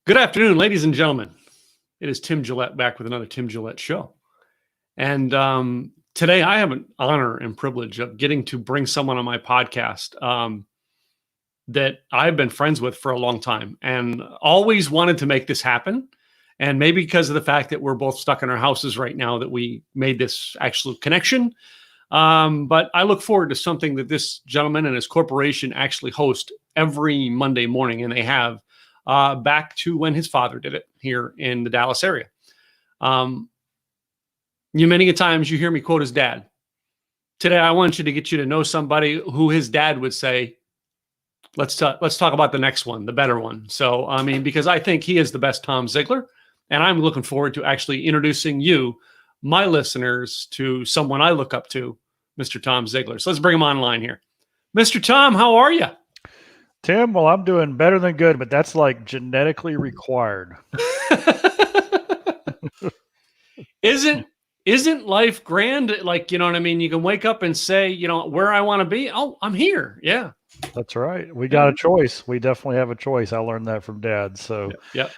Good afternoon, ladies and gentlemen. It is Tim Gillette back with another Tim Gillette Show. And today I have an honor and privilege of getting to bring someone on my podcast that I've been friends with for a long time and always wanted to make this happen. And maybe because of the fact that we're both stuck in our houses right now that we made this actual connection. But I look forward to something that this gentleman and his corporation actually host every Monday morning, and they have back to when his father did it here in the Dallas area. Many a times you hear me quote his dad. Today, I want you to know somebody who his dad would say, let's talk about the next one, the better one. So, because I think he is the best Tom Ziglar, and I'm looking forward to actually introducing you, my listeners, to someone I look up to, Mr. Tom Ziglar. So let's bring him online here. Mr. Tom, how are you? Tim, well, I'm doing better than good, but that's like genetically required. Isn't life grand? Like, you know what I mean? You can wake up and say, where I want to be. Oh, I'm here. Yeah. That's right. We got a choice. We definitely have a choice. I learned that from Dad. So yep.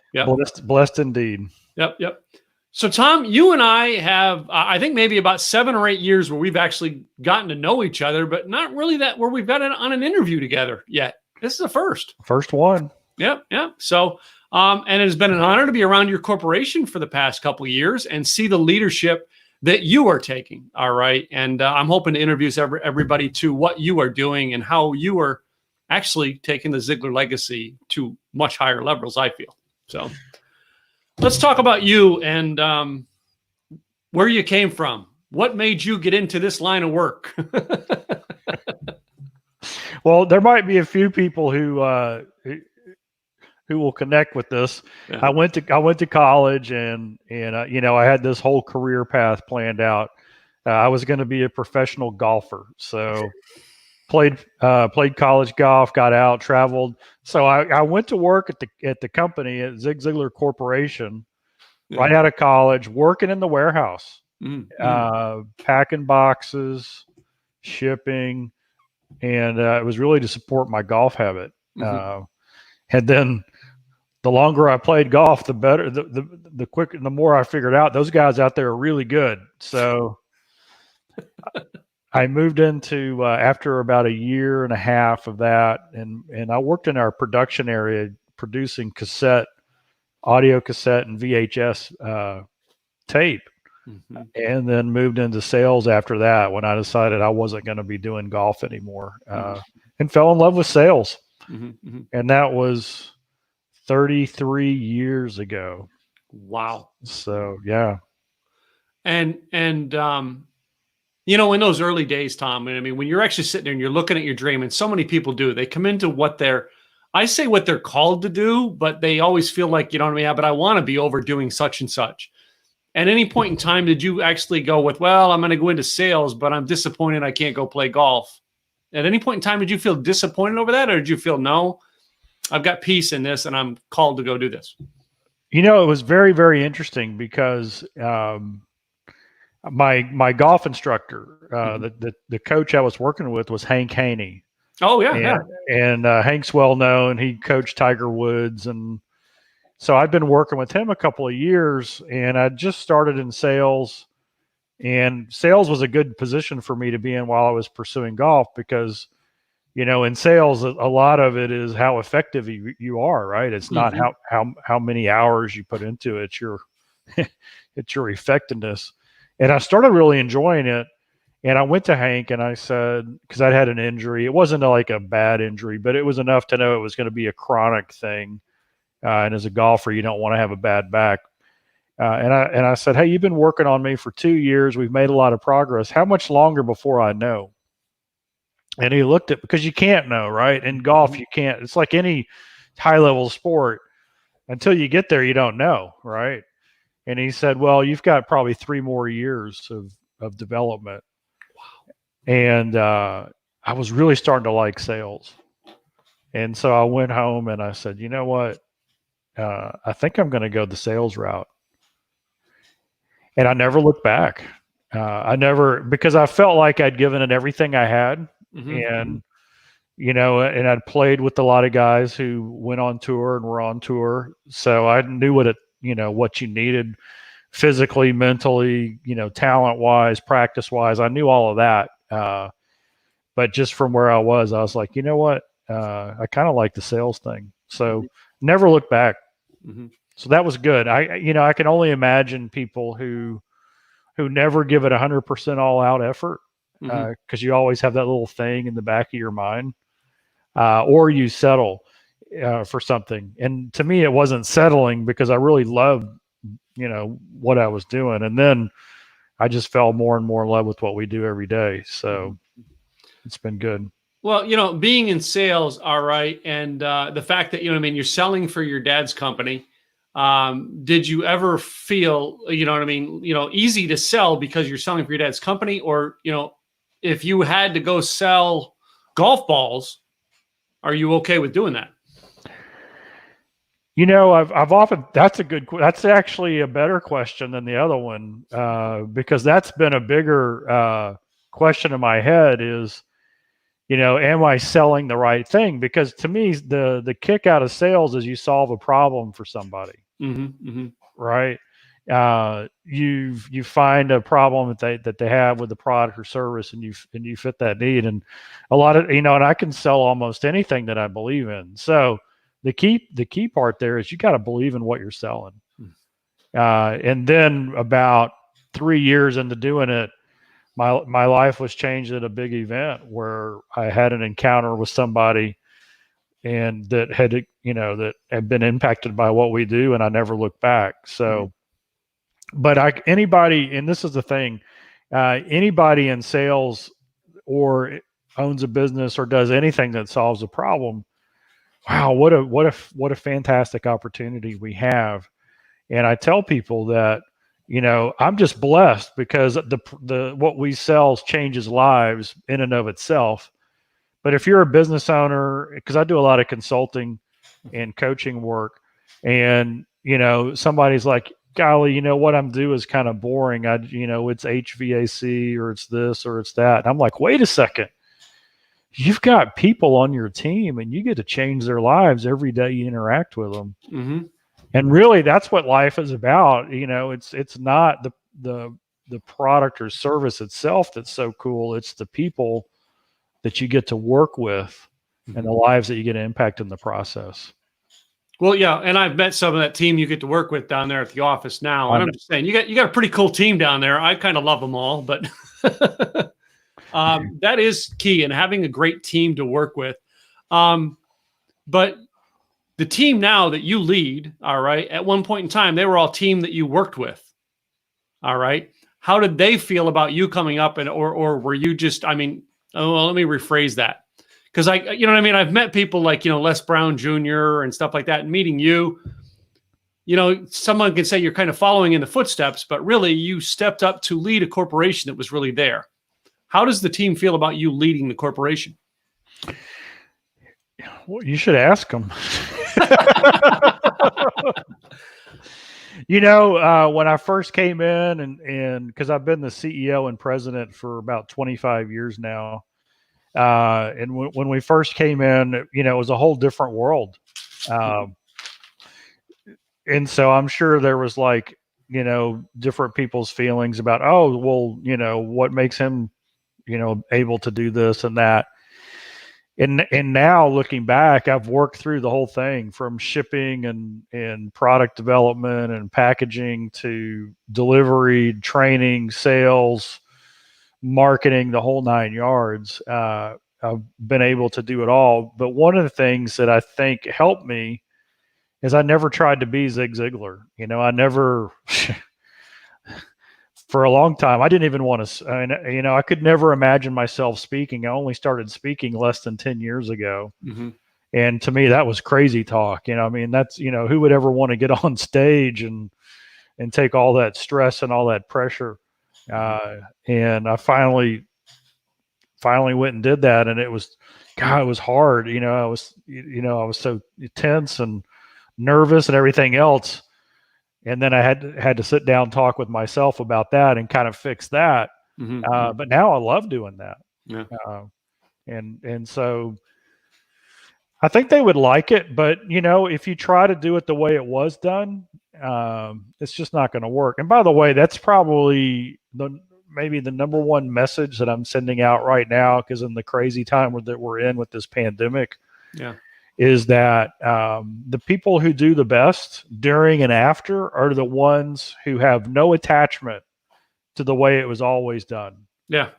Blessed indeed. Yep. So Tom, you and I have, I think maybe about 7 or 8 years where we've actually gotten to know each other, but not really that where we've got on an interview together yet. This is the first one. Yep. So, and it has been an honor to be around your corporation for the past couple of years and see the leadership that you are taking. All right. And I'm hoping to introduce everybody to what you are doing and how you are actually taking the Ziglar legacy to much higher levels, I feel. So let's talk about you and where you came from. What made you get into this line of work? Well, there might be a few people who will connect with this. Yeah. I went to college and I had this whole career path planned out. I was going to be a professional golfer, so played college golf, got out, traveled. So I went to work at the company at Ziglar Corporation, right out of college, working in the warehouse, packing boxes, shipping. And it was really to support my golf habit. And then the longer I played golf, the better, the quicker, the more I figured out those guys out there are really good. So I moved into after about a year and a half of that, and I worked in our production area producing audio cassette and VHS tape. And then moved into sales after that when I decided I wasn't going to be doing golf anymore, and fell in love with sales. And that was 33 years ago. Wow. So, yeah. And in those early days, Tom, when you're actually sitting there and you're looking at your dream, and so many people do, they come into what they're called to do, but they always feel like, but I want to be overdoing such and such. At any point in time, did you actually go with, well, I'm going to go into sales, but I'm disappointed I can't go play golf? At any point in time, did you feel disappointed over that? Or did you feel, no, I've got peace in this and I'm called to go do this? It was very, very interesting because my golf instructor, the coach I was working with was Hank Haney. Oh, yeah. And Hank's well known. He coached Tiger Woods, and so I'd been working with him a couple of years, and I just started in sales, and sales was a good position for me to be in while I was pursuing golf because, in sales, a lot of it is how effective you are, right? It's not how many hours you put into it. It's your, it's your effectiveness. And I started really enjoying it. And I went to Hank and I said, because I'd had an injury, it wasn't like a bad injury, but it was enough to know it was going to be a chronic thing. And as a golfer, you don't want to have a bad back. And I said, hey, you've been working on me for 2 years. We've made a lot of progress. How much longer before I know? And he looked at, because you can't know, right? In golf, you can't. It's like any high-level sport. Until you get there, you don't know, right? And he said, well, you've got probably 3 more years of development. Wow. And I was really starting to like sales. And so I went home and I said, you know what? I think I'm going to go the sales route. And I never looked back. Because I felt like I'd given it everything I had. And and I'd played with a lot of guys who went on tour and were on tour. So I knew what you needed physically, mentally, talent wise, practice wise. I knew all of that. But just from where I was like, you know what? I kind of like the sales thing. So never look back. Mm-hmm. So that was good. I can only imagine people who never give it 100% all out effort, because you always have that little thing in the back of your mind, or you settle for something. And to me, it wasn't settling, because I really loved, what I was doing. And then I just fell more and more in love with what we do every day. So it's been good. Well, being in sales, all right, and the fact that, you're selling for your dad's company. Did you ever feel, easy to sell because you're selling for your dad's company? Or, if you had to go sell golf balls, are you okay with doing that? I've often, that's actually a better question than the other one, because that's been a bigger question in my head is, am I selling the right thing? Because to me, the kick out of sales is you solve a problem for somebody, right? You find a problem that they have with the product or service, and you fit that need. And a lot of, and I can sell almost anything that I believe in. So the key part there is you got to believe in what you're selling. And then about 3 years into doing it, my life was changed at a big event where I had an encounter with somebody, and that had been impacted by what we do, and I never looked back. So, but anybody, and this is the thing, anybody in sales or owns a business or does anything that solves a problem, wow, what a fantastic opportunity we have. And I tell people that, I'm just blessed, because the what we sell changes lives in and of itself. But if you're a business owner, because I do a lot of consulting and coaching work, and somebody's like, golly, what I'm doing is kind of boring. It's HVAC, or it's this, or it's that. And I'm like, wait a second. You've got people on your team, and you get to change their lives every day you interact with them. Mm-hmm. And really, that's what life is about. It's not the product or service itself that's so cool. It's the people that you get to work with, and the lives that you get to impact in the process. Well, yeah, and I've met some of that team you get to work with down there at the office now, and I'm just saying, you got a pretty cool team down there. I kind of love them all, but that is key, and having a great team to work with. But the team now that you lead, all right, at one point in time, they were all team that you worked with, all right. How did they feel about you coming up, or were you just? Let me rephrase that. Because I've met people like, Les Brown Jr. and stuff like that, and meeting you, someone can say you're kind of following in the footsteps, but really you stepped up to lead a corporation that was really there. How does the team feel about you leading the corporation? Well, you should ask them. When I first came in, and because I've been the CEO and president for about 25 years now, and when we first came in, it was a whole different world. And so I'm sure there was different people's feelings about, oh, well, what makes him, able to do this and that. And now looking back, I've worked through the whole thing, from shipping and product development and packaging to delivery, training, sales, marketing, the whole 9 yards. I've been able to do it all. But one of the things that I think helped me is I never tried to be Zig Ziglar. I never, for a long time, I didn't even want to, I could never imagine myself speaking. I only started speaking less than 10 years ago. Mm-hmm. And to me, that was crazy talk. That's, who would ever want to get on stage and take all that stress and all that pressure? And I finally went and did that. And it was hard. I was so tense and nervous and everything else. And then I had to sit down and talk with myself about that and kind of fix that. Mm-hmm. But now I love doing that. Yeah. And so I think they would like it, but if you try to do it the way it was done, it's just not going to work. And by the way, that's probably maybe the number one message that I'm sending out right now, because in the crazy time that we're in with this pandemic, is that the people who do the best during and after are the ones who have no attachment to the way it was always done. Yeah.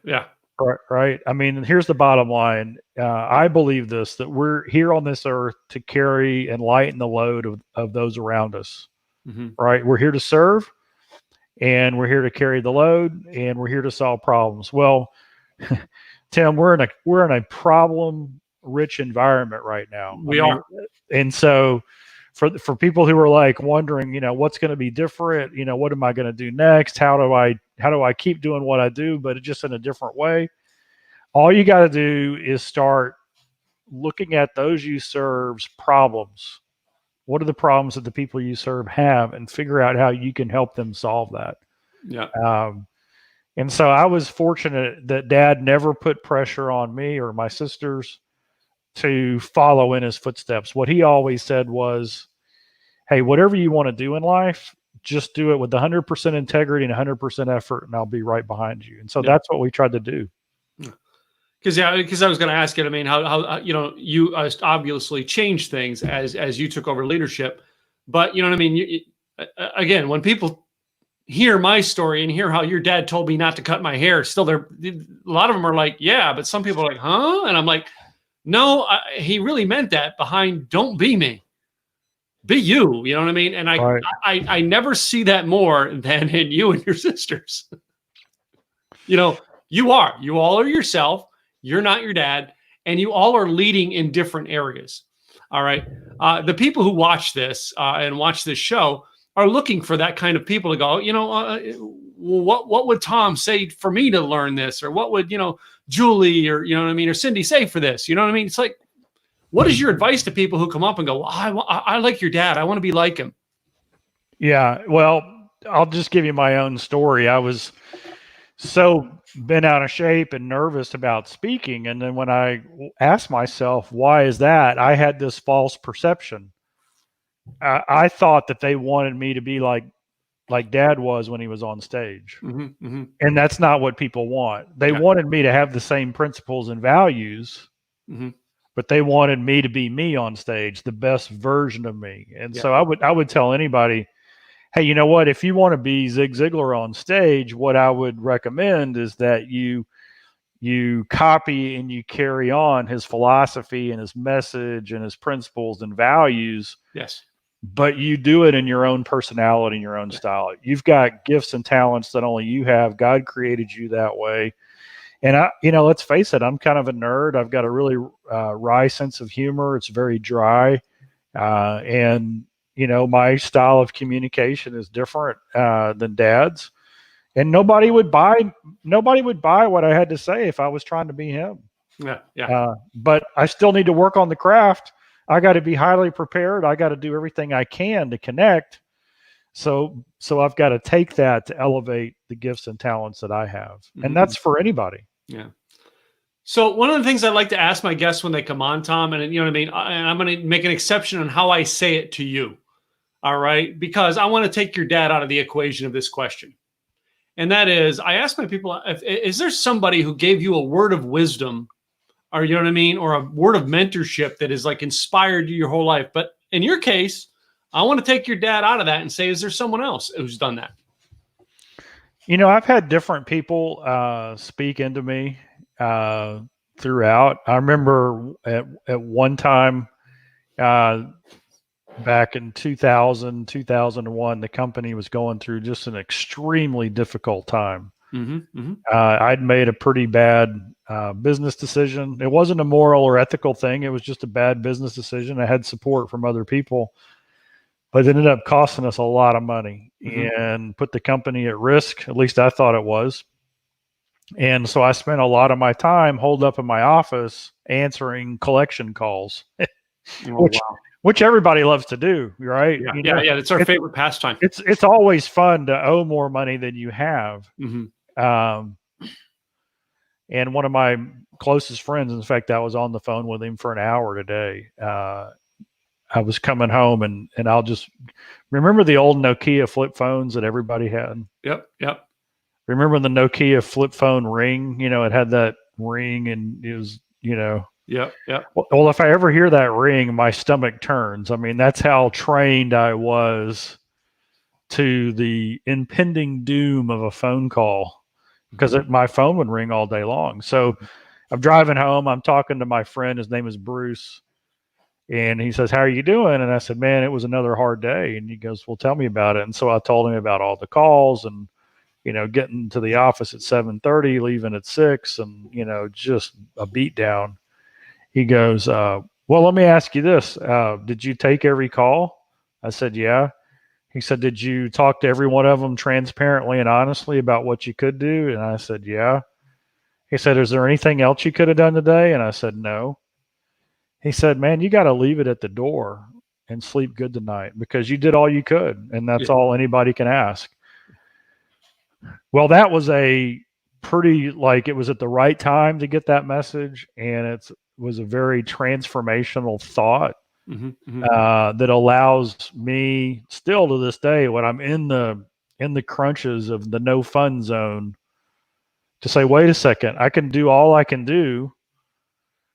Right. I mean, here's the bottom line. I believe this, that we're here on this earth to carry and lighten the load of those around us. Mm-hmm. Right. We're here to serve, and we're here to carry the load, and we're here to solve problems. Well, Tim, we're in a problem rich environment right now. We are. And so for people who are like wondering, what's going to be different, what am I going to do next? How do I keep doing what I do, but just in a different way? All you got to do is start looking at those you serve's problems. What are the problems that the people you serve have, and figure out how you can help them solve that. Yeah. And so I was fortunate that Dad never put pressure on me or my sisters to follow in his footsteps. What he always said was, hey, whatever you want to do in life, just do it with 100% integrity and 100% effort, and I'll be right behind you. And so that's what we tried to do. Because I was going to ask it. I mean, how you obviously changed things as you took over leadership, but you know what I mean. Again, when people hear my story and hear how your dad told me not to cut my hair, still a lot of them are like, yeah, but some people are like, huh? And I'm like, no, he really meant that behind don't be me. Be you, you know what I mean? And I never see that more than in you and your sisters. You all are yourself. You're not your dad, and you all are leading in different areas. All right. The people who watch this and watch this show are looking for that kind of people to go, what would Tom say for me to learn this? Or what would, Julie or, or Cindy say for this? You know what I mean? It's like, what is your advice to people who come up and go, I like your dad. I want to be like him. Yeah. Well, I'll just give you my own story. I was so been out of shape and nervous about speaking. And then when I asked myself, why is that? I had this false perception. I thought that they wanted me to be like Dad was when he was on stage. Mm-hmm, mm-hmm. And that's not what people want. They wanted me to have the same principles and values, but they wanted me to be me on stage, the best version of me. And so I would tell anybody, hey, you know what? If you want to be Zig Ziglar on stage, what I would recommend is that you copy and you carry on his philosophy and his message and his principles and values. Yes. But you do it in your own personality and your own style. You've got gifts and talents that only you have. God created you that way. And let's face it, I'm kind of a nerd. I've got a really wry sense of humor. It's very dry. And my style of communication is different than Dad's. And nobody would buy what I had to say if I was trying to be him. Yeah. But I still need to work on the craft. I got to be highly prepared. I got to do everything I can to connect. So I've got to take that to elevate the gifts and talents that I have. And that's for anybody. Yeah. So one of the things I like to ask my guests when they come on, Tom, and you know what I mean, and I'm going to make an exception on how I say it to you. All right. Because I want to take your dad out of the equation of this question. And that is, I ask my people, is there somebody who gave you a word of wisdom, or you know what I mean, or a word of mentorship that has like inspired you your whole life? But in your case, I want to take your dad out of that and say, is there someone else who's done that? I've had different people speak into me throughout. I remember at one time back in 2000, 2001, the company was going through just an extremely difficult time. I'd made a pretty bad business decision. It wasn't a moral or ethical thing. It was just a bad business decision. I had support from other people, but it ended up costing us a lot of money and put the company at risk. At least I thought it was. And so I spent a lot of my time holed up in my office answering collection calls, which everybody loves to do, right? Yeah. It's our favorite pastime. It's always fun to owe more money than you have. And one of my closest friends. In fact, I was on the phone with him for an hour today. I was coming home, and I'll just remember the old Nokia flip phones that everybody had. Yep. Remember the Nokia flip phone ring? It had that ring, and it was, Yep. Well, if I ever hear that ring, my stomach turns. I mean, that's how trained I was to the impending doom of a phone call, because my phone would ring all day long. So I'm driving home. I'm talking to my friend. His name is Bruce. And he says, "How are you doing?" And I said, "Man, it was another hard day." And he goes, "Well, tell me about it." And so I told him about all the calls and, getting to the office at 7:30, leaving at 6, and, just a beat down. He goes, "Well, let me ask you this. Did you take every call?" I said, "Yeah." He said, "Did you talk to every one of them transparently and honestly about what you could do?" And I said, "Yeah." He said, "Is there anything else you could have done today?" And I said, "No." He said, "Man, you got to leave it at the door and sleep good tonight, because you did all you could. And that's all anybody can ask." Well, that was a pretty, it was at the right time to get that message. And it was a very transformational thought that allows me still to this day, when I'm in the crunches of the no fun zone, to say, wait a second, I can do all I can do.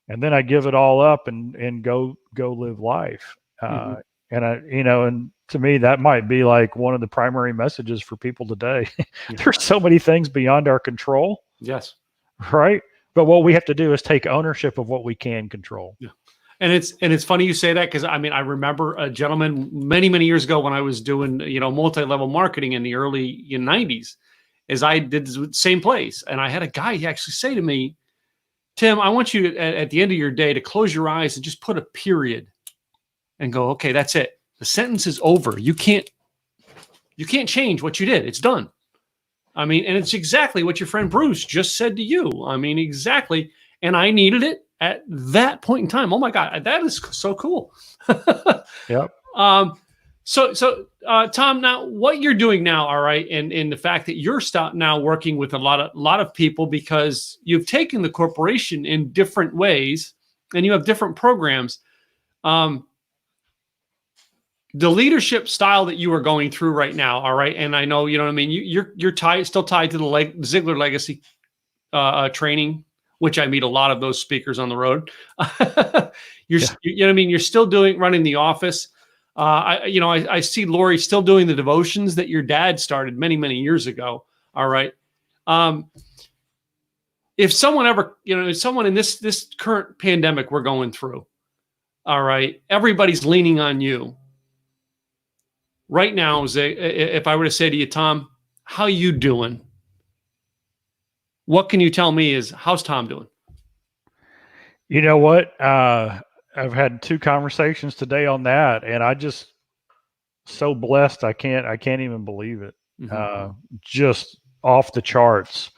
And then I give it all up and go live life. And and to me, that might be like one of the primary messages for people today. There's so many things beyond our control. Yes. Right. But what we have to do is take ownership of what we can control. Yeah. And it's funny you say that, because I remember a gentleman many, many years ago when I was doing, multi-level marketing in the early 90s, as I did the same place. And I had a guy actually say to me, "Tim, I want you at the end of your day to close your eyes and just put a period and go, okay, that's it. The sentence is over. You can't change what you did. It's done." And it's exactly what your friend Bruce just said to you. Exactly. And I needed it at that point in time. Oh my God, that is so cool. Yep. So Tom, now what you're doing now, all right, and the fact that you're now working with a lot of people, because you've taken the corporation in different ways and you have different programs. The leadership style that you are going through right now, all right, and I know, you're still tied to the Ziglar legacy training, which I meet a lot of those speakers on the road. You're still running the office. I see Lori still doing the devotions that your dad started many, many years ago. All right. If someone ever, someone in this current pandemic we're going through, all right, everybody's leaning on you right now. If I were to say to you, Tom, how you doing? What can you tell me is, how's Tom doing? You know what? I've had 2 conversations today on that, and I just so blessed. I can't even believe it. Just off the charts.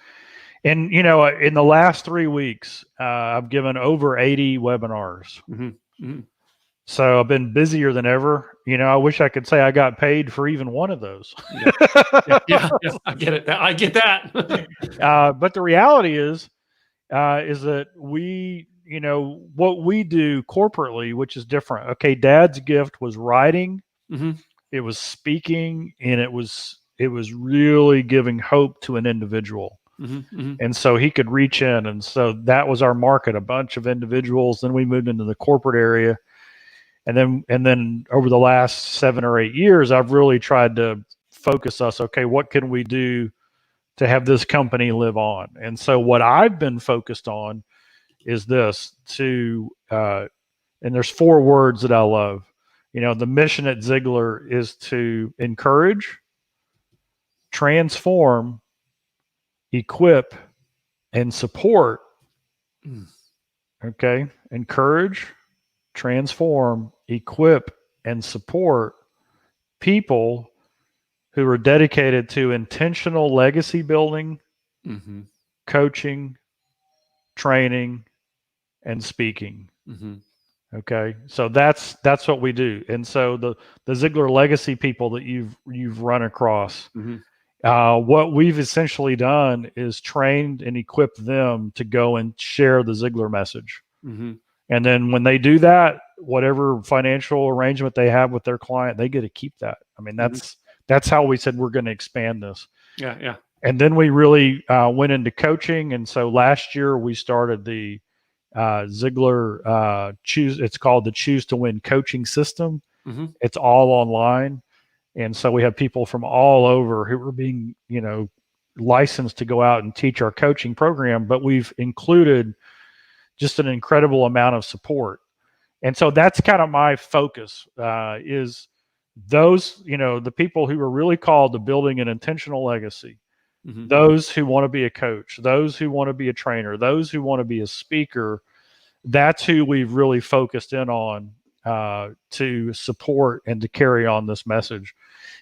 And, in the last 3 weeks, I've given over 80 webinars. So I've been busier than ever. I wish I could say I got paid for even one of those. Yeah, I get it. I get that. But the reality is that we, what we do corporately, which is different. Okay, Dad's gift was writing, it was speaking, and it was really giving hope to an individual. And so he could reach in, and so that was our market, a bunch of individuals. Then we moved into the corporate area, and then over the last 7 or 8 years, I've really tried to focus us. Okay, what can we do to have this company live on? And so what I've been focused on is this, and there's 4 words that I love. The mission at Ziglar is to encourage, transform, equip, and support. Okay. Encourage, transform, equip, and support people who are dedicated to intentional legacy building, coaching, training, and speaking. Okay. So that's what we do. And so the Ziglar legacy people that you've run across, what we've essentially done is trained and equipped them to go and share the Ziglar message. Mm-hmm. And then when they do that, whatever financial arrangement they have with their client, they get to keep that. I mean, that's how we said we're going to expand this. Yeah, yeah. And then we really went into coaching. And so last year we started the Ziglar Choose. It's called the Choose to Win coaching system. Mm-hmm. It's all online. And so we have people from all over who are being, licensed to go out and teach our coaching program, but we've included just an incredible amount of support. And so that's kind of my focus is those, the people who are really called to building an intentional legacy, Mm-hmm. those who want to be a coach, those who want to be a trainer, those who want to be a speaker. That's who we've really focused in on to support and to carry on this message.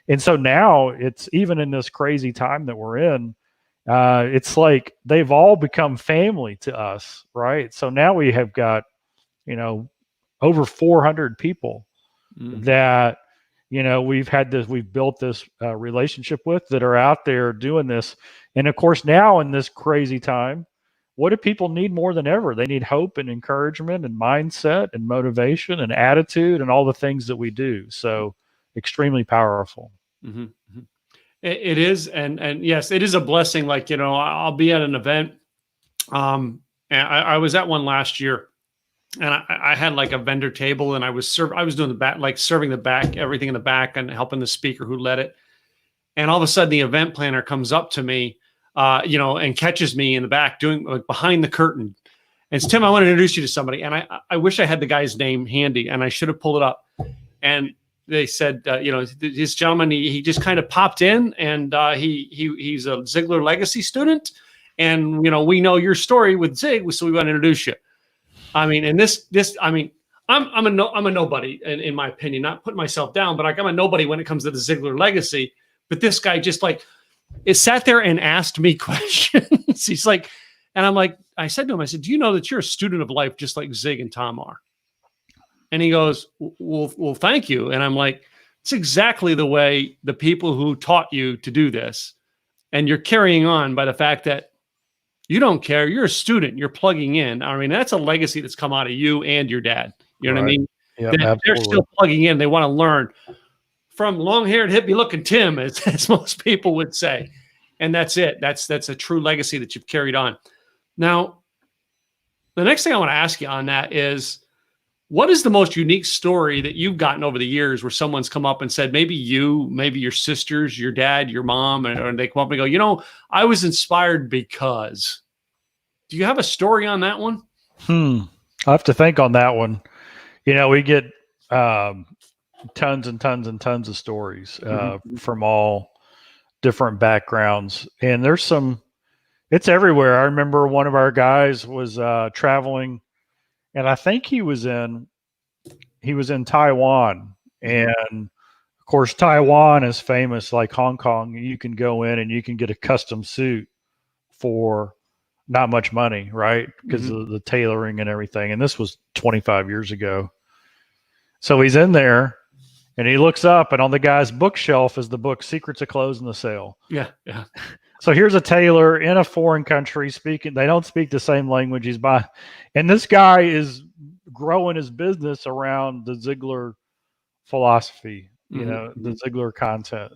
And so now it's even in this crazy time that we're in, it's like they've all become family to us, right? So now we have got, over 400 people that, we've built this relationship with that are out there doing this. And of course, now in this crazy time, what do people need more than ever? They need hope and encouragement and mindset and motivation and attitude and all the things that we do. So extremely powerful. Mm-hmm. Mm-hmm. It is. And yes, it is a blessing. Like, I'll be at an event. And I was at one last year, and I had like a vendor table, and I was doing the back, like serving the back, everything in the back, and helping the speaker who led it. And all of a sudden the event planner comes up to me, and catches me in the back doing like behind the curtain. And it's, Tim, I want to introduce you to somebody. And I wish I had the guy's name handy, and I should have pulled it up. And they said, this gentleman, he just kind of popped in, and he's a Ziglar Legacy student. And, we know your story with Zig, so we want to introduce you. I mean, and I'm a nobody in my opinion, not putting myself down, but I'm a nobody when it comes to the Ziglar Legacy. But this guy just sat there and asked me questions. He's like, and I'm like, I said to him, do you know that you're a student of life just like Zig and Tom are? And he goes, well, thank you. And I'm like, it's exactly the way the people who taught you to do this. And you're carrying on by the fact that you don't care. You're a student. You're plugging in. I mean, that's a legacy that's come out of you and your dad. You know what I mean? Yeah, they're still plugging in. They want to learn from long-haired, hippie-looking Tim, as most people would say. And that's it. That's a true legacy that you've carried on. Now, the next thing I want to ask you on that is, what is the most unique story that you've gotten over the years where someone's come up and said, maybe your sisters, your dad, your mom, and they come up and go, I was inspired because. Do you have a story on that one? I have to think on that one. We get tons and tons and tons of stories from all different backgrounds. And it's everywhere. I remember one of our guys was traveling, and I think he was in Taiwan. And of course, Taiwan is famous like Hong Kong. You can go in and you can get a custom suit for not much money, right? Because of the tailoring and everything. And this was 25 years ago. So he's in there and he looks up, and on the guy's bookshelf is the book Secrets of Closing the Sale. Yeah. Yeah. So here's a tailor in a foreign country they don't speak the same language. And this guy is growing his business around the Ziglar philosophy, the Ziglar content.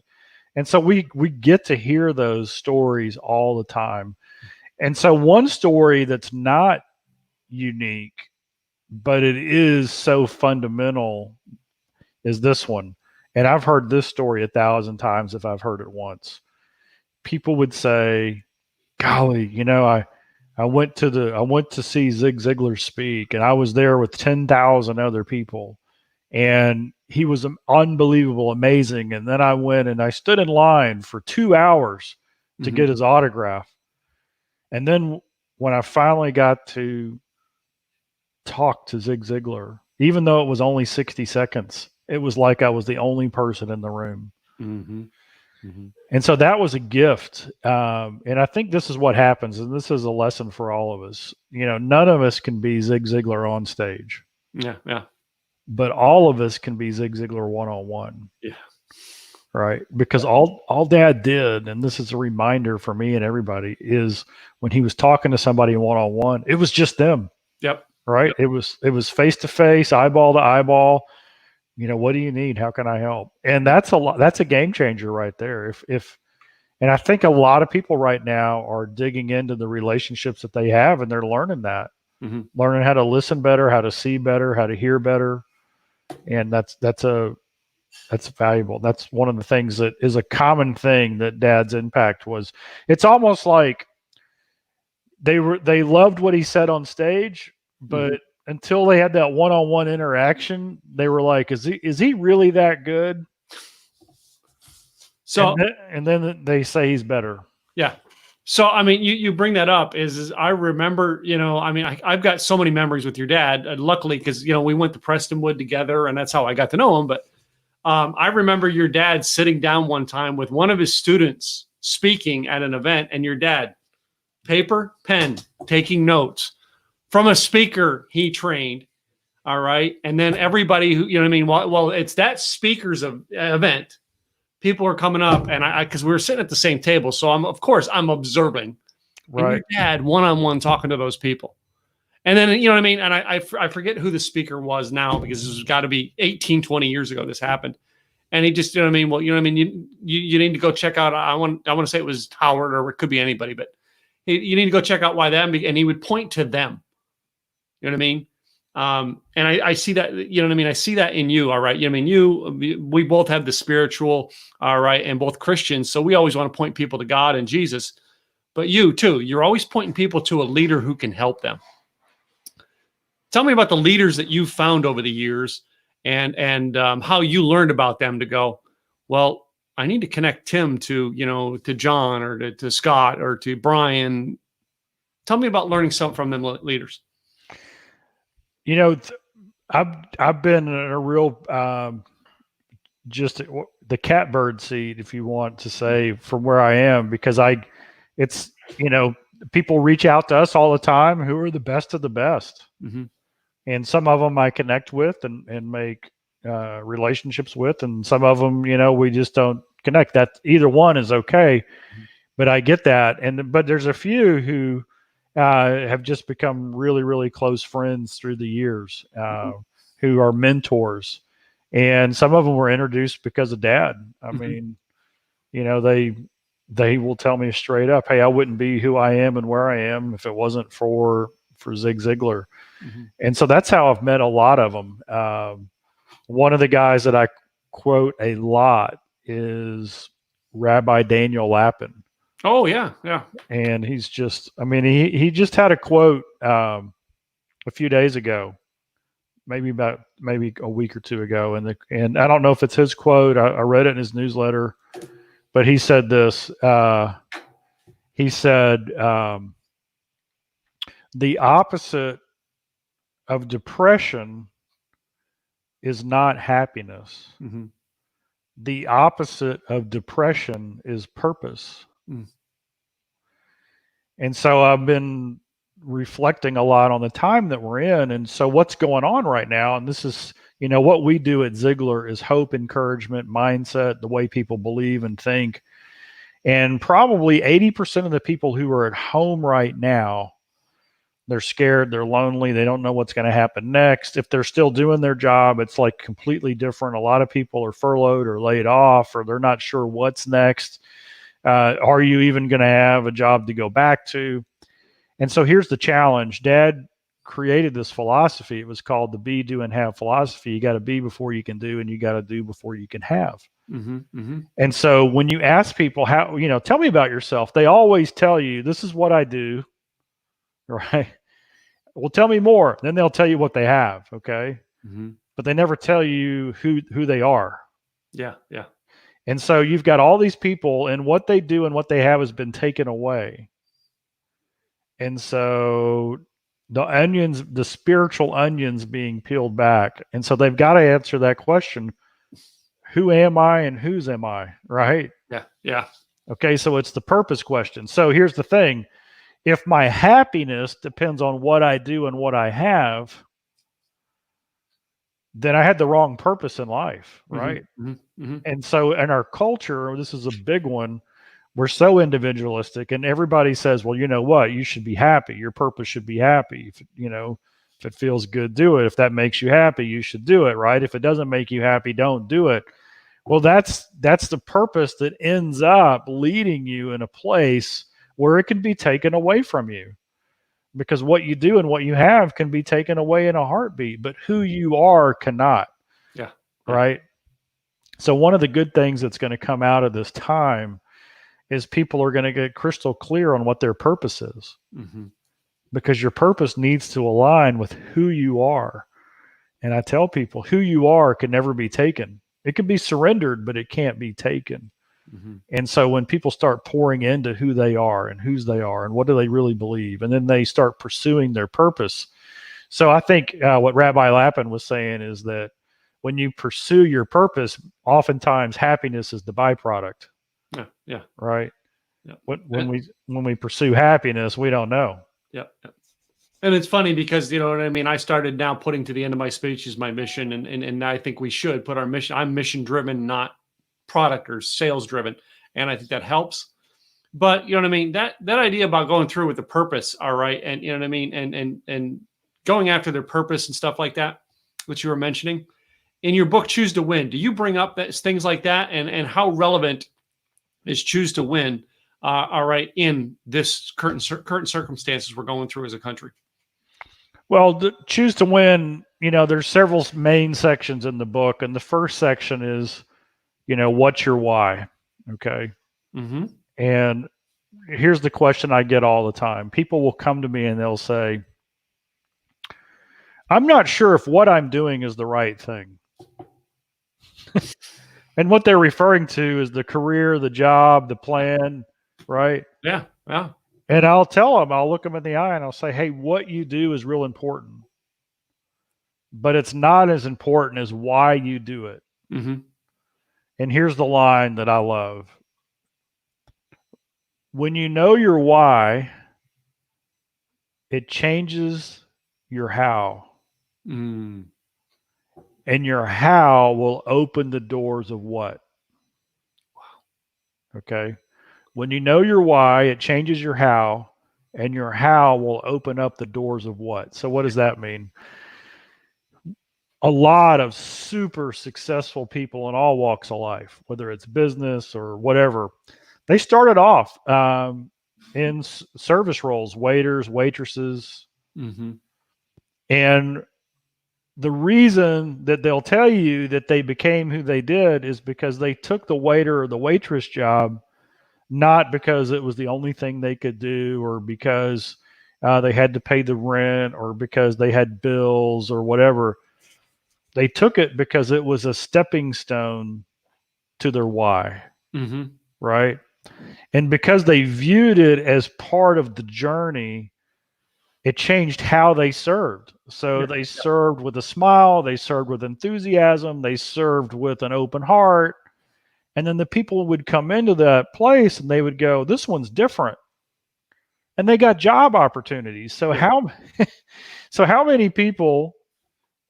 And so we get to hear those stories all the time. And so one story that's not unique, but it is so fundamental, is this one. And I've heard this story 1,000 times if I've heard it once. People would say, golly, I went to see Zig Ziglar speak, and I was there with 10,000 other people, and he was unbelievable, amazing. And then I went and I stood in line for 2 hours to get his autograph. And then when I finally got to talk to Zig Ziglar, even though it was only 60 seconds, it was like I was the only person in the room. And so that was a gift. And I think this is what happens. And this is a lesson for all of us. None of us can be Zig Ziglar on stage. Yeah. Yeah. But all of us can be Zig Ziglar one-on-one. Yeah. Right. Because all dad did, and this is a reminder for me and everybody, is when he was talking to somebody one-on-one, it was just them. Yep. Right. Yep. It was face to face, eyeball to eyeball. What do you need? How can I help? And that's a game changer right there. And I think a lot of people right now are digging into the relationships that they have, and they're learning that, learning how to listen better, how to see better, how to hear better. And that's valuable. That's one of the things that is a common thing that Dad's impact was. It's almost like they loved what he said on stage, but until they had that one-on-one interaction, they were like, is he really that good? So and then they say he's better. Yeah. So, I mean, you bring that up is I remember, I mean, I've got so many memories with your dad, luckily, because, we went to Prestonwood together and that's how I got to know him. But I remember your dad sitting down one time with one of his students speaking at an event, and your dad, paper, pen, taking notes from a speaker he trained. All right. And then everybody who, well, it's that speaker's event. People are coming up, and because we were sitting at the same table. So I'm observing. Right. And your dad one-on-one talking to those people. And then, and I forget who the speaker was now, because this has got to be 18, 20 years ago this happened. And he just, well, you need to go check out, I want to say it was Howard, or it could be anybody, but you need to go check out why them, and he would point to them. You know what I mean? And I see that, I see that in you. All right. We both have the spiritual, all right, and both Christians. So we always want to point people to God and Jesus, but you too, you're always pointing people to a leader who can help them. Tell me about the leaders that you've found over the years, and how you learned about them to go, well, I need to connect Tim to, to John, or to Scott, or to Brian. Tell me about learning something from them leaders. I've been in a real, just the catbird seat, if you want to say, from where I am, because people reach out to us all the time who are the best of the best. And some of them I connect with and make relationships with, and some of them, we just don't connect. That either one is okay, but I get that. But there's a few who have just become really, really close friends through the years, who are mentors, and some of them were introduced because of Dad. I mean, they will tell me straight up, hey, I wouldn't be who I am and where I am if it wasn't for Zig Ziglar. And so that's how I've met a lot of them. One of the guys that I quote a lot is Rabbi Daniel Lappin. Oh yeah. Yeah. And he's just, he just had a quote a few days ago, maybe a week or two ago. And I don't know if it's his quote. I read it in his newsletter, but he said this, he said, the opposite of depression is not happiness. The opposite of depression is purpose. And so I've been reflecting a lot on the time that we're in. And so what's going on right now, and this is, what we do at Ziglar is hope, encouragement, mindset, the way people believe and think. And probably 80% of the people who are at home right now, they're scared, they're lonely, they don't know what's going to happen next. If they're still doing their job, it's like completely different. A lot of people are furloughed or laid off, or they're not sure what's next. Are you even going to have a job to go back to? And so here's the challenge. Dad created this philosophy. It was called the be, do, and have philosophy. You got to be before you can do, and you got to do before you can have. And so when you ask people how, tell me about yourself, they always tell you, this is what I do. Right. Well, tell me more. Then they'll tell you what they have. Okay. But they never tell you who they are. Yeah. Yeah. And so you've got all these people, and what they do and what they have has been taken away. And so the spiritual onions being peeled back. And so they've got to answer that question. Who am I and whose am I? Right. Yeah. Yeah. Okay. So it's the purpose question. So here's the thing. If my happiness depends on what I do and what I have, then I had the wrong purpose in life, right? Mm-hmm, mm-hmm, And so in our culture, this is a big one, we're so individualistic, and everybody says, well, you know what, you should be happy. Your purpose should be happy. If it feels good, do it. If that makes you happy, you should do it, right? If it doesn't make you happy, don't do it. Well, that's the purpose that ends up leading you in a place where it can be taken away from you, because what you do and what you have can be taken away in a heartbeat, but who you are cannot. yeah, right? So one of the good things that's going to come out of this time is people are going to get crystal clear on what their purpose is, mm-hmm. because your purpose needs to align with who you are. And I tell people, who you are can never be taken. It can be surrendered, but it can't be taken. Mm-hmm. And so when people start pouring into who they are and whose they are and what do they really believe, and then they start pursuing their purpose. So I think what Rabbi Lappin was saying is that when you pursue your purpose, oftentimes happiness is the byproduct. Yeah, yeah, right. Yeah. When we pursue happiness, we don't know. Yeah. And it's funny because, you know what I mean? I started now putting to the end of my speech is my mission. And I think we should put our mission. I'm mission driven, not product or sales driven. And I think that helps. But you know what I mean? That idea about going through with the purpose. All right. And you know what I mean? And going after their purpose and stuff like that, which you were mentioning in your book, Choose to Win. Do you bring up things like that? And how relevant is Choose to Win? All right. In this current circumstances we're going through as a country. Well, Choose to Win, there's several main sections in the book. And the first section is, what's your why? Okay. Mm-hmm. And here's the question I get all the time. People will come to me and they'll say, I'm not sure if what I'm doing is the right thing. And what they're referring to is the career, the job, the plan, right? Yeah. Yeah. And I'll tell them, I'll look them in the eye and I'll say, hey, what you do is real important, but it's not as important as why you do it. Mm-hmm. And here's the line that I love. When you know your why, it changes your how. Mm. And your how will open the doors of what? Wow. Okay. When you know your why, it changes your how, and your how will open up the doors of what? So what does that mean? A lot of super successful people in all walks of life, whether it's business or whatever, they started off in service roles, waiters, waitresses. Mm-hmm. And the reason that they'll tell you that they became who they did is because they took the waiter or the waitress job, not because it was the only thing they could do, or because they had to pay the rent, or because they had bills or whatever. They took it because it was a stepping stone to their why, mm-hmm. right? And because they viewed it as part of the journey, it changed how they served. So they served with a smile, they served with enthusiasm, they served with an open heart. And then the people would come into that place and they would go, this one's different. And they got job opportunities. So how many people,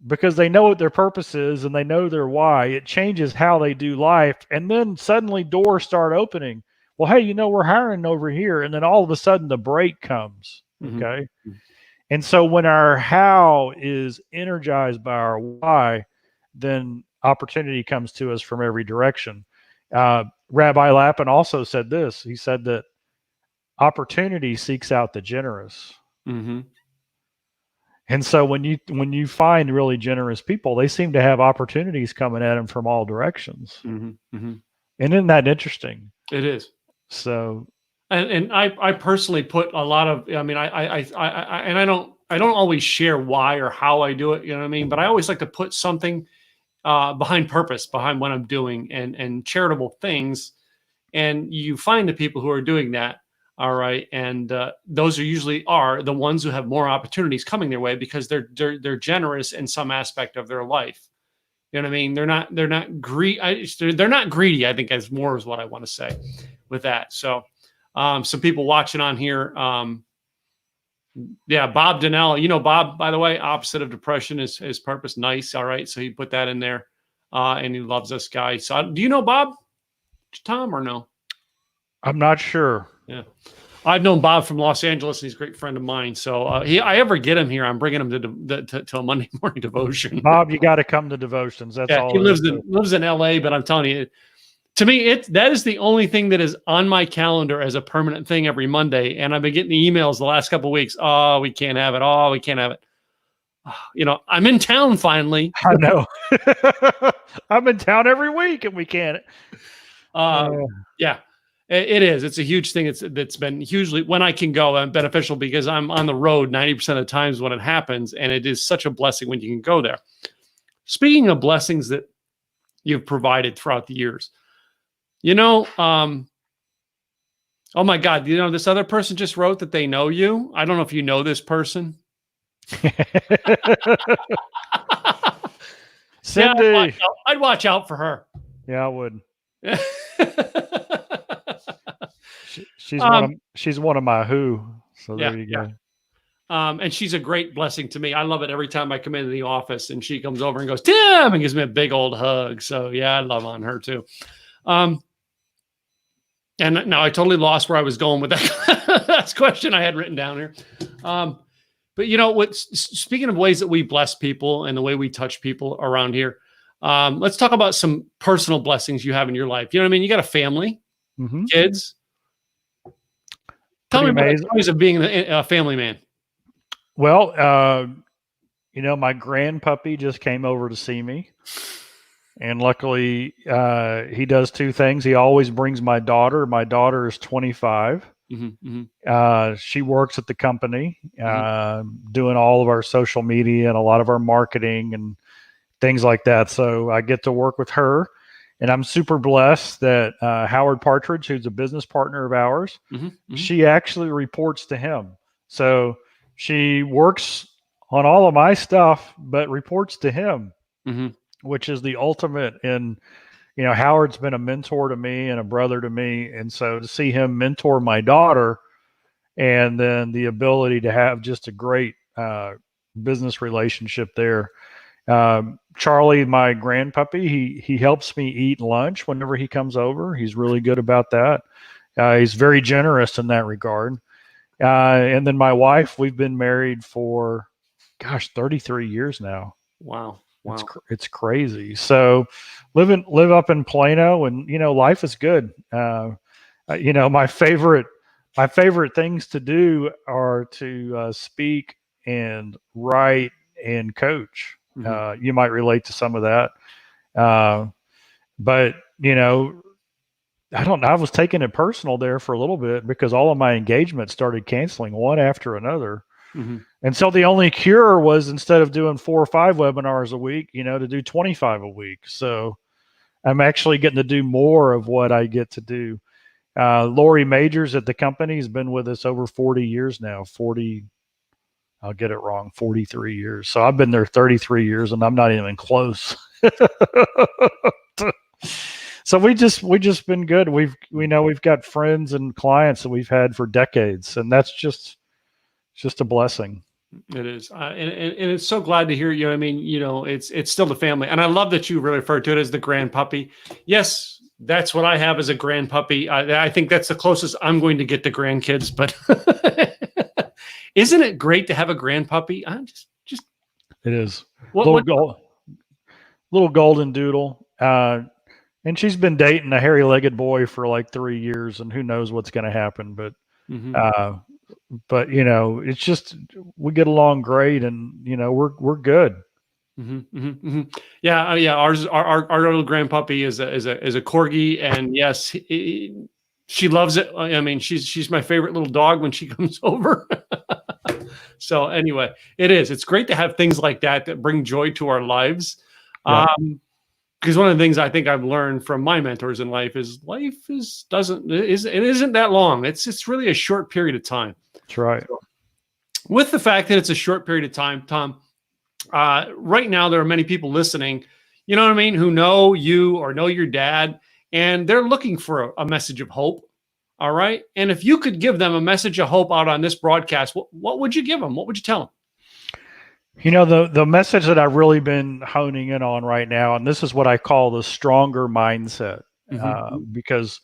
because they know what their purpose is and they know their why, it changes how they do life. And then suddenly doors start opening. Well, hey, we're hiring over here. And then all of a sudden the break comes. Mm-hmm. Okay. Mm-hmm. And so when our how is energized by our why, then opportunity comes to us from every direction. Rabbi Lappin also said this. He said that opportunity seeks out the generous. Mm-hmm. And so when you find really generous people, they seem to have opportunities coming at them from all directions. Mm-hmm. Mm-hmm. And isn't that interesting? It is. So, and I personally put a lot of, I don't always share why or how I do it, you know what I mean? But I always like to put something behind purpose, behind what I'm doing, and charitable things. And you find the people who are doing that. All right. And those are usually the ones who have more opportunities coming their way because they're generous in some aspect of their life. You know what I mean? They're not greedy. They're not greedy, I think, as more is what I want to say with that. So some people watching on here, Yeah, Bob Donnell. You know, Bob, by the way, opposite of depression is purpose. Nice. All right. So he put that in there. And he loves this guy. So do you know Bob, Tom, or no? I'm not sure. Yeah. I've known Bob from Los Angeles, and he's a great friend of mine. So I ever get him here, I'm bringing him to a Monday morning devotion. Bob, you got to come to devotions. That's all. He lives in LA, but I'm telling you, to me, that is the only thing that is on my calendar as a permanent thing every Monday. And I've been getting the emails the last couple of weeks. Oh, we can't have it. Oh, we can't have it. You know, I'm in town finally. I know. I'm in town every week, and we can't. Yeah, it is. It's a huge thing. That's been hugely, when I can go, beneficial, because I'm on the road 90% of the times when it happens, and it is such a blessing when you can go there. Speaking of blessings that you've provided throughout the years, you know, oh my God, you know, this other person just wrote that they know you. I don't know if you know this person. Cindy. Yeah, I'd watch out for her. Yeah, I would. She's one of my who. So there you go. And she's a great blessing to me. I love it every time I come into the office and she comes over and goes, Tim, and gives me a big old hug. So yeah, I love on her too. And now I totally lost where I was going with that last question I had written down here. But you know, speaking of ways that we bless people and the way we touch people around here, let's talk about some personal blessings you have in your life. You know what I mean? You got a family, kids. Tell me about the ways of being a family man. Well, you know, my grandpuppy just came over to see me. And luckily, he does two things. He always brings my daughter. My daughter is 25. She works at the company, doing all of our social media and a lot of our marketing and things like that. So I get to work with her. And I'm super blessed that Howard Partridge, who's a business partner of ours, she actually reports to him. So she works on all of my stuff, but reports to him. Which is the ultimate. And, you know, Howard's been a mentor to me and a brother to me. And so to see him mentor my daughter, and then the ability to have just a great business relationship there. Charlie, my grandpuppy, he helps me eat lunch whenever he comes over. He's really good about that. He's very generous in that regard. And then my wife, we've been married for, 33 years now. Wow. It's crazy. So live up in Plano, and, you know, life is good. You know, my favorite things to do are to speak and write and coach. You might relate to some of that. But, you know, I don't know. I was taking it personal there for a little bit because all of my engagements started canceling one after another. And so the only cure was, instead of doing 4 or 5 webinars a week, you know, to do 25 a week. So I'm actually getting to do more of what I get to do. Lori Majors at the company has been with us over 40 years now. 43 years. So I've been there 33 years, and I'm not even close. So we just been good. We've got friends and clients that we've had for decades, and that's just a blessing. It is. And it's so glad to hear you. I mean, you know, it's still the family. And I love that you really refer to it as the grandpuppy. Yes, that's what I have as a grandpuppy. I think that's the closest I'm going to get to grandkids, but isn't it great to have a grandpuppy? It is. Little golden doodle. And she's been dating a hairy-legged boy for like 3 years, and who knows what's going to happen. But you know, it's just, we get along great, and, you know, we're good. Yeah. Our little grandpuppy is a corgi, and yes, she loves it. I mean, she's my favorite little dog when she comes over. So anyway, it's great to have things like that bring joy to our lives. Because one of the things I think I've learned from my mentors in life isn't that long. It's really a short period of time. That's right. So, with the fact that it's a short period of time, Tom, right now there are many people listening, you know what I mean, who know you or know your dad, and they're looking for a message of hope. All right. And if you could give them a message of hope out on this broadcast, what would you give them? What would you tell them? The message that I've really been honing in on right now, and this is what I call the stronger mindset, because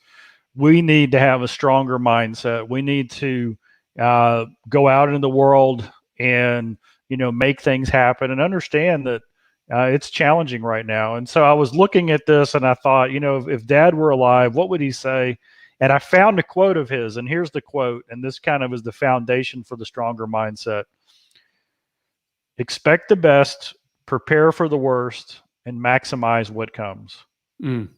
we need to have a stronger mindset. We need to go out into the world and, make things happen and understand that it's challenging right now. And so I was looking at this and I thought, if Dad were alive, what would he say? And I found a quote of his, and here's the quote, and this kind of is the foundation for the stronger mindset. Expect the best, prepare for the worst, and maximize what comes. And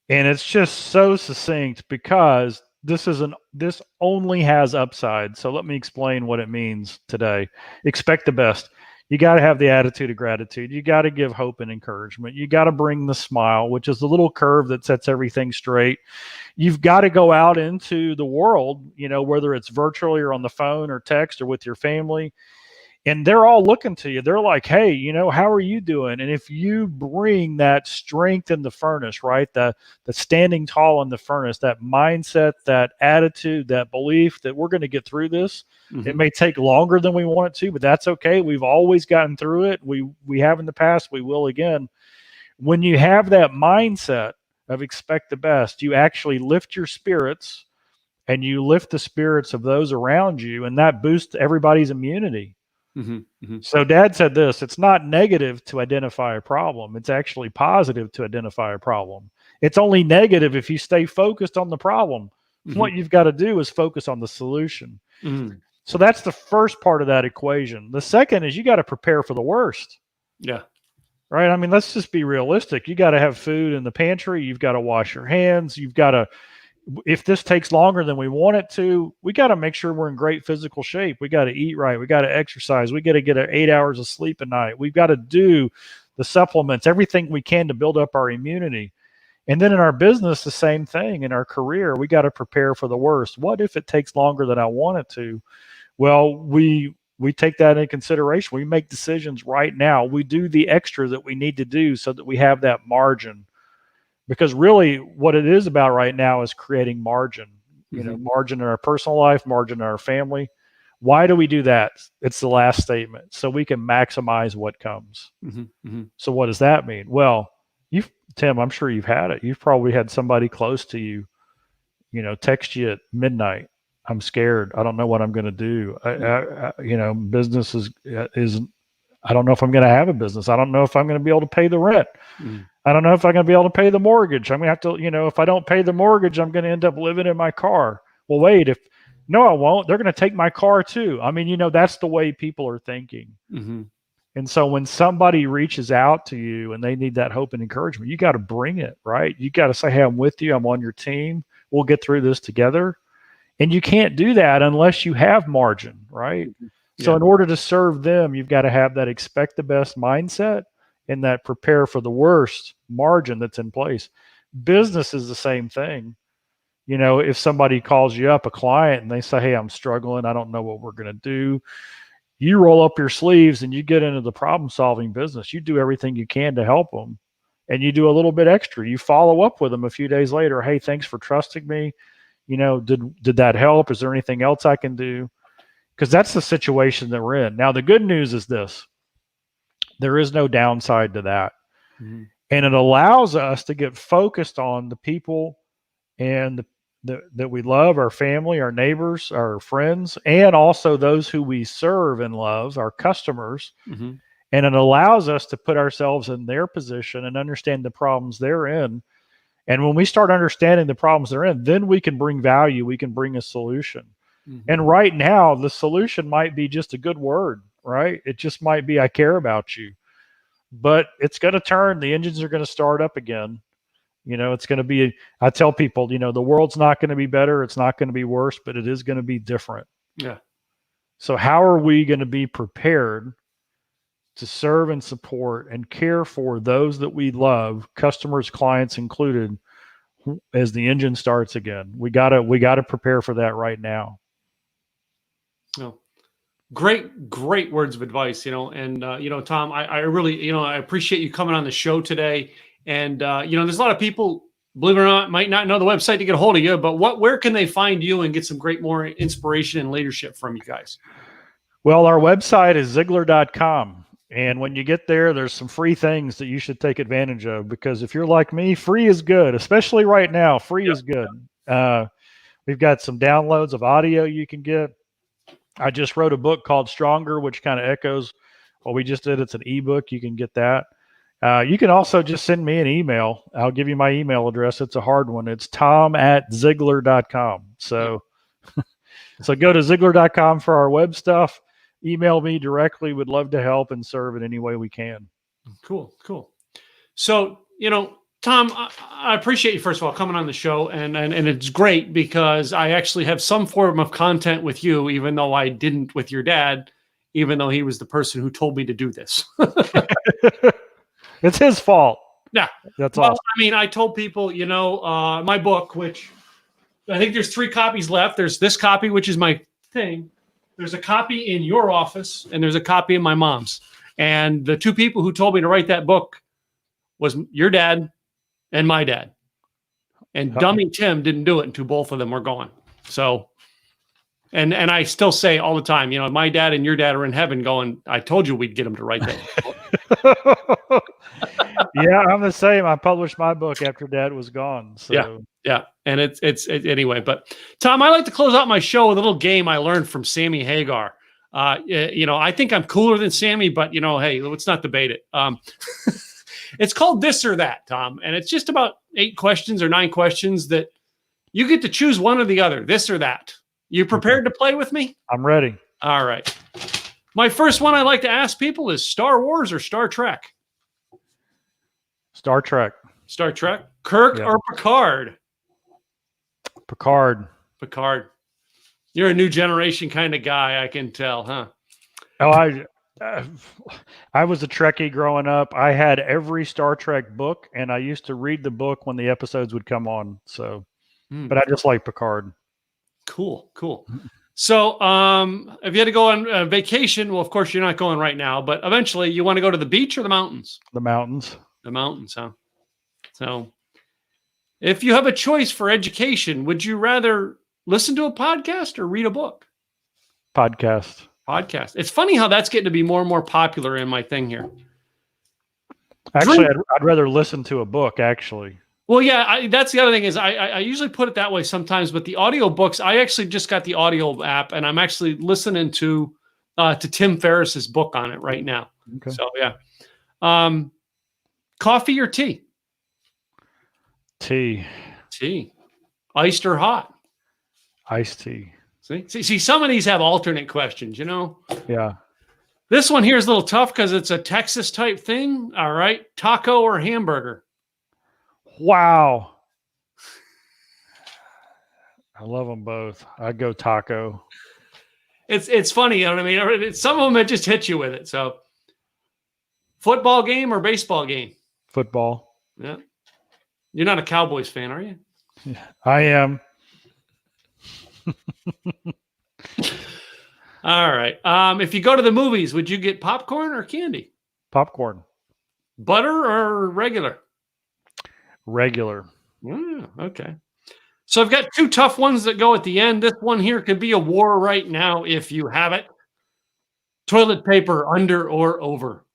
it's just so succinct because this only has upside. So let me explain what it means today. Expect the best. You got to have the attitude of gratitude. You got to give hope and encouragement. You got to bring the smile, which is the little curve that sets everything straight. You've got to go out into the world, whether it's virtually or on the phone or text or with your family. And they're all looking to you. They're like, hey, how are you doing? And if you bring that strength in the furnace, right? The standing tall in the furnace, that mindset, that attitude, that belief that we're going to get through this. It may take longer than we want it to, but that's okay. We've always gotten through it. We have in the past. We will again. When you have that mindset of expect the best, you actually lift your spirits and you lift the spirits of those around you, and that boosts everybody's immunity. So Dad said this, it's not negative to identify a problem. It's actually positive to identify a problem. It's only negative if you stay focused on the problem. What you've got to do is focus on the solution. So that's the first part of that equation. The second is you got to prepare for the worst. Yeah. Right. I mean, let's just be realistic. You got to have food in the pantry. You've got to wash your hands. You've got to, if this takes longer than we want it to, we got to make sure we're in great physical shape. We got to eat right. We got to exercise. We got to get 8 hours of sleep a night. We've got to do the supplements, everything we can to build up our immunity. And then in our business, the same thing. In our career, we got to prepare for the worst. What if it takes longer than I want it to? Well, we take that into consideration. We make decisions right now. We do the extra that we need to do so that we have that margin. Because really what it is about right now is creating margin, margin in our personal life, margin in our family. Why do we do that? It's the last statement. So we can maximize what comes. So what does that mean? Well, Tim, I'm sure you've had it. You've probably had somebody close to you, text you at midnight. I'm scared. I don't know what I'm going to do. Business is, I don't know if I'm going to have a business. I don't know if I'm going to be able to pay the rent. I don't know if I'm going to be able to pay the mortgage. I'm going to have to, if I don't pay the mortgage, I'm going to end up living in my car. Well, wait, no, I won't. They're going to take my car too. I mean, that's the way people are thinking. And so when somebody reaches out to you and they need that hope and encouragement, you got to bring it, right? You got to say, hey, I'm with you. I'm on your team. We'll get through this together. And you can't do that unless you have margin, right? So in order to serve them, you've got to have that expect the best mindset and that prepare for the worst margin that's in place. Business is the same thing. If somebody calls you up, a client, and they say, hey, I'm struggling, I don't know what we're going to do. You roll up your sleeves and you get into the problem solving business. You do everything you can to help them, and you do a little bit extra. You follow up with them a few days later. Hey, thanks for trusting me. Did that help? Is there anything else I can do? Because that's the situation that we're in. Now, the good news is this. There is no downside to that. And it allows us to get focused on the people and that we love, our family, our neighbors, our friends, and also those who we serve and love, our customers. And it allows us to put ourselves in their position and understand the problems they're in. And when we start understanding the problems they're in, then we can bring value. We can bring a solution. And right now, the solution might be just a good word, right? It just might be, I care about you. But it's going to turn. The engines are going to start up again. It's going to be, I tell people, the world's not going to be better. It's not going to be worse, but it is going to be different. Yeah. So how are we going to be prepared to serve and support and care for those that we love, customers, clients included, as the engine starts again? We gotta prepare for that right now. No. Great words of advice, and Tom, I really, I appreciate you coming on the show today. And, there's a lot of people believe it or not, might not know the website to get a hold of you, but where can they find you and get some more inspiration and leadership from you guys? Well, our website is Ziglar.com. And when you get there, there's some free things that you should take advantage of, because if you're like me, free is good, especially right now. Free is good. We've got some downloads of audio you can get. I just wrote a book called Stronger, which kind of echoes what we just did. It's an ebook. You can get that. You can also just send me an email. I'll give you my email address. It's a hard one. It's tom@Ziglar.com. So, so go to Ziglar.com for our web stuff. Email me directly. Would love to help and serve in any way we can. Cool. So, Tom, I appreciate you, first of all, coming on the show. And it's great because I actually have some form of content with you, even though I didn't with your dad, even though he was the person who told me to do this. It's his fault. Yeah. That's awesome. I mean, I told people, my book, which I think there's 3 copies left. There's this copy, which is my thing. There's a copy in your office, and there's a copy in my mom's. And the 2 people who told me to write that book was your dad and my dad. And dummy Tim didn't do it until both of them were gone. So, and I still say all the time, my dad and your dad are in heaven going, I told you we'd get him to write that book. Yeah, I'm the same. I published my book after Dad was gone. So yeah. And it's anyway. But Tom, I like to close out my show with a little game I learned from Sammy Hagar. I think I'm cooler than Sammy, but hey, let's not debate it. It's called This or That, Tom, and it's just about 8 questions or 9 questions that you get to choose one or the other, this or that. You prepared to play with me? I'm ready. All right. My first one I like to ask people is Star Wars or Star Trek? Star Trek. Star Trek. Kirk or Picard? Picard. You're a new generation kind of guy, I can tell, huh? Oh, I was a Trekkie growing up. I had every Star Trek book, and I used to read the book when the episodes would come on. So, but I just like Picard. Cool. So, if you had to go on vacation, well, of course you're not going right now, but eventually you want to go to the beach or the mountains? The mountains. The mountains, huh? So, if you have a choice for education, would you rather listen to a podcast or read a book? Podcast. It's funny how that's getting to be more and more popular in my thing here. Actually, I'd rather listen to a book, actually. Well, yeah, that's the other thing is I usually put it that way sometimes, but the audio books, I actually just got the audio app and I'm actually listening to Tim Ferriss's book on it right now. Okay. So, yeah. Coffee or tea? Tea. Iced or hot? Iced tea. See, some of these have alternate questions, Yeah. This one here is a little tough because it's a Texas type thing. All right. Taco or hamburger? Wow. I love them both. I'd go taco. It's funny, you know what I mean? Some of them, it just hit you with it. So, football game or baseball game? Football. Yeah. You're not a Cowboys fan, are you? Yeah, I am. All right. If you go to the movies, would you get popcorn or candy? Popcorn. Butter or regular? Regular. Okay. So I've got 2 tough ones that go at the end. This one here could be a war right now if you have it. Toilet paper, under or over?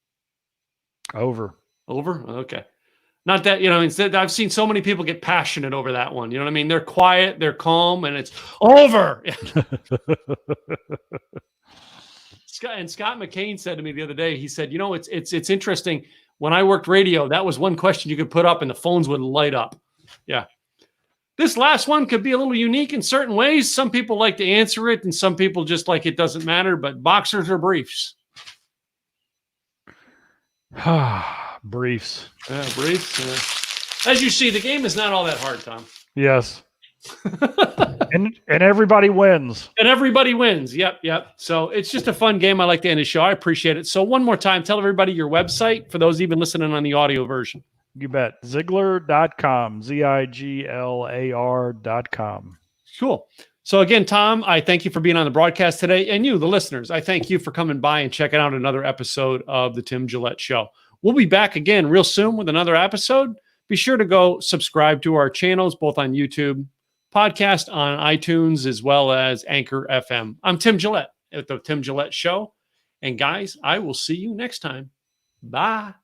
Over. Okay. Not that, instead, I've seen so many people get passionate over that one. You know what I mean? They're quiet, they're calm, and it's over. Scott McCain said to me the other day, he said, it's interesting. When I worked radio, that was one question you could put up and the phones would light up. Yeah. This last one could be a little unique in certain ways. Some people like to answer it and some people just like it doesn't matter, but boxers or briefs? Briefs. Briefs. As you see, the game is not all that hard, Tom. Yes. and everybody wins. Yep. So it's just a fun game. I like to end the show. I appreciate it. So one more time, tell everybody your website for those even listening on the audio version. You bet. Ziglar.com. Ziglar.com. Cool. So again, Tom, I thank you for being on the broadcast today. And you, the listeners, I thank you for coming by and checking out another episode of the Tim Gillette Show. We'll be back again real soon with another episode. be sure to go subscribe to our channels, both on YouTube, podcast on iTunes, as well as Anchor FM. I'm Tim Gillette at the Tim Gillette Show. And guys, I will see you next time. Bye.